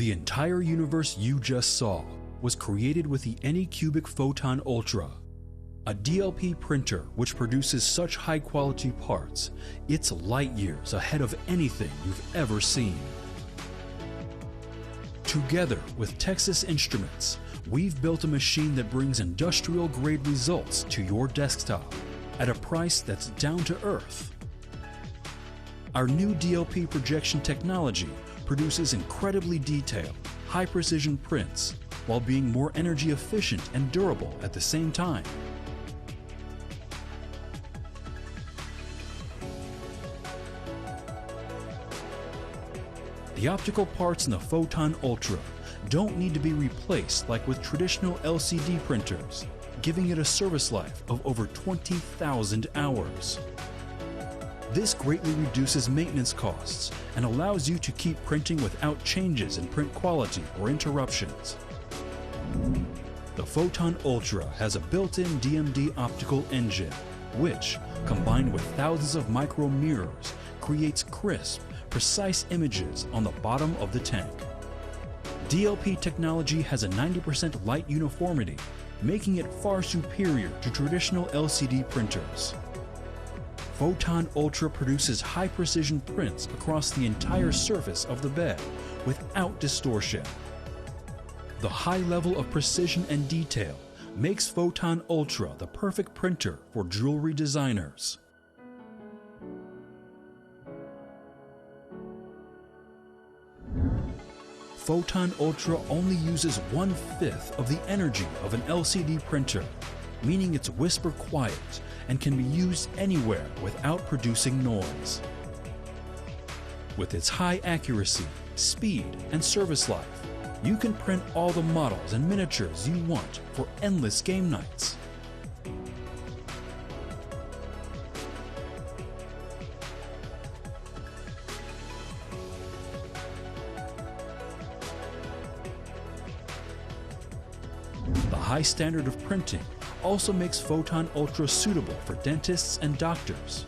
The entire universe you just saw was created with the Anycubic Photon Ultra, a DLP printer which produces such high-quality parts, it's light years ahead of anything you've ever seen. Together with Texas Instruments, we've built a machine that brings industrial-grade results to your desktop at a price that's down to earth. Our new DLP projection technology produces incredibly detailed, high-precision prints while being more energy efficient and durable at the same time. The optical parts in the Photon Ultra don't need to be replaced like with traditional LCD printers, giving it a service life of over 20,000 hours. This greatly reduces maintenance costs and allows you to keep printing without changes in print quality or interruptions. The Photon Ultra has a built-in DMD optical engine, which, combined with thousands of micro mirrors, creates crisp, precise images on the bottom of the tank. DLP technology has a 90% light uniformity, making it far superior to traditional LCD printers. Photon Ultra produces high-precision prints across the entire surface of the bed without distortion. The high level of precision and detail makes Photon Ultra the perfect printer for jewelry designers. Photon Ultra only uses 1/5 of the energy of an LCD printer, meaning it's whisper quiet and can be used anywhere without producing noise. With its high accuracy, speed, and service life, you can print all the models and miniatures you want for endless game nights. The high standard of printing also makes Photon Ultra suitable for dentists and doctors.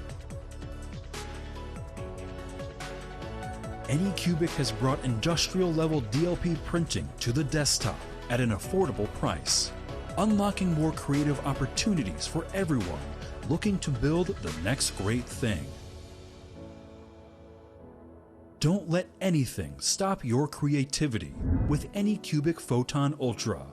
Anycubic has brought industrial-level DLP printing to the desktop at an affordable price, unlocking more creative opportunities for everyone looking to build the next great thing. Don't let anything stop your creativity with Anycubic Photon Ultra.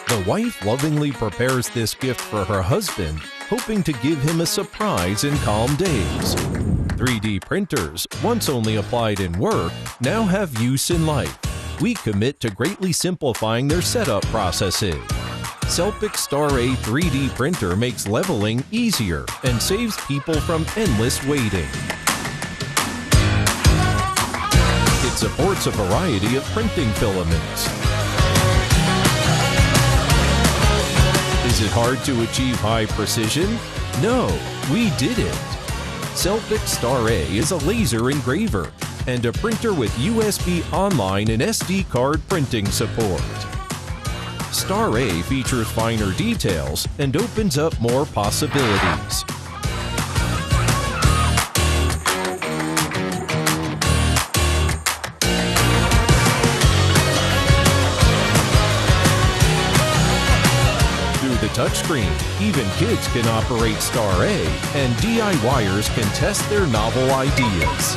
The wife lovingly prepares this gift for her husband, hoping to give him a surprise in calm days. 3D printers, once only applied in work, now have use in life. we commit to greatly simplifying their setup processes. Selpic's Star A 3D printer makes leveling easier and saves people from endless waiting. It supports a variety of printing filaments. Is it hard to achieve high precision? No, we did it. Selpic's Star A is a laser engraver and a printer with USB online and SD card printing support. Star A features finer details and opens up more possibilities. Through the touchscreen, even kids can operate Star A, and DIYers can test their novel ideas.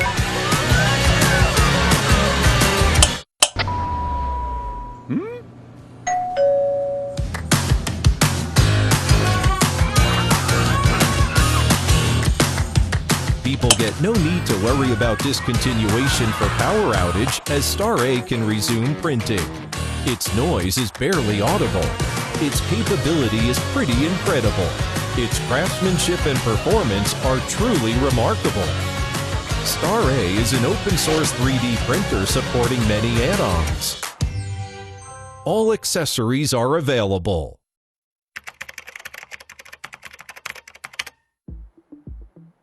People get no need to worry about discontinuation for power outage, as Star A can resume printing. Its noise is barely audible. Its capability is pretty incredible. Its craftsmanship and performance are truly remarkable. Star A is an open-source 3D printer supporting many add-ons. All accessories are available.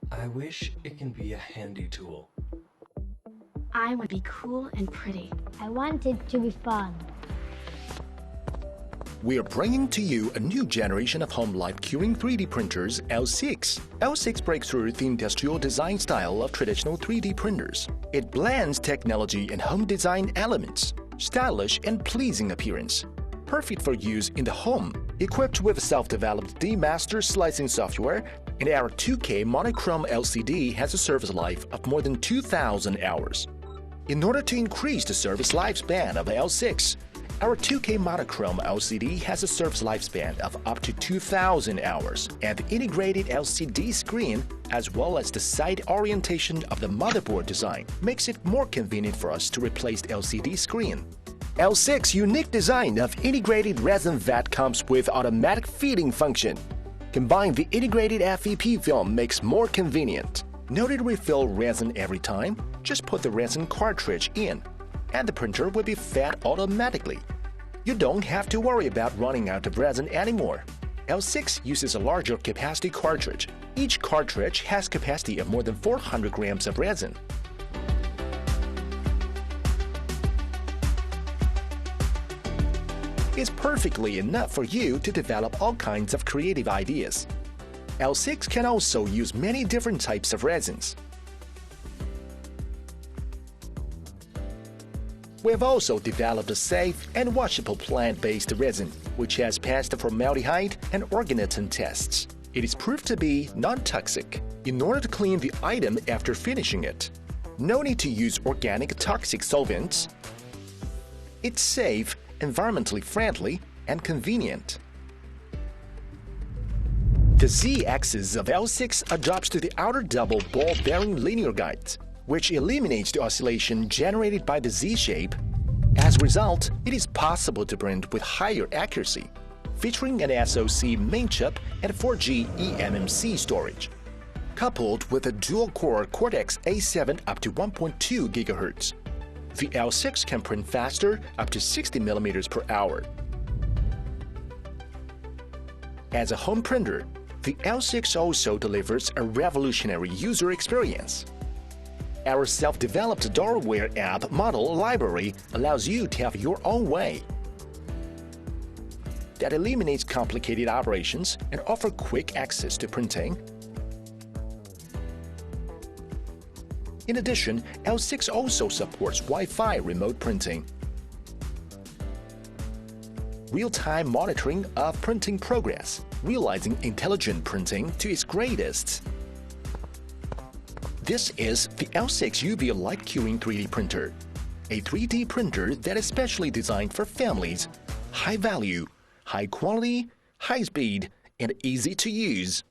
I wish it can be a handy tool. I want to be cool and pretty. I want it to be fun. We are bringing to you a new generation of home light curing 3D printers, L6. L6 breaks through the industrial design style of traditional 3D printers. It blends technology and home design elements, stylish and pleasing appearance. Perfect for use in the home. Equipped with self-developed D-Master slicing software, and our 2K monochrome LCD has a service life of more than 2,000 hours. In order to increase the service lifespan of L6, our 2K monochrome LCD has a service lifespan of up to 2,000 hours, and the integrated LCD screen, as well as the side orientation of the motherboard design, makes it more convenient for us to replace the LCD screen. L6's unique design of integrated resin vat comes with automatic feeding function. Combined, the integrated FEP film makes more convenient. No need to refill resin every time, just put the resin cartridge in, and the printer will be fed automatically. You don't have to worry about running out of resin anymore. L6 uses a larger capacity cartridge. Each cartridge has capacity of more than 400 grams of resin. It's perfectly enough for you to develop all kinds of creative ideas. L6 can also use many different types of resins. We have also developed a safe and washable plant-based resin, which has passed the formaldehyde and organotin tests. It is proved to be non-toxic in order to clean the item after finishing it. No need to use organic toxic solvents. It's safe, environmentally friendly, and convenient. The Z-axis of L6 adapts to the outer double ball bearing linear guide, which eliminates the oscillation generated by the Z-shape. As a result, it is possible to print with higher accuracy, featuring an SoC main chip and 4G eMMC storage, coupled with a dual-core Cortex A7 up to 1.2 GHz. The L6 can print faster, up to 60 mm per hour. As a home printer, the L6 also delivers a revolutionary user experience. Our self-developed Doorware app model library allows you to have your own way that eliminates complicated operations and offers quick access to printing. In addition, L6 also supports Wi-Fi remote printing, real-time monitoring of printing progress, realizing intelligent printing to its greatest. This is the L6 UV Light Curing 3D printer, a 3D printer that is specially designed for families, high value, high quality, high speed, and easy to use.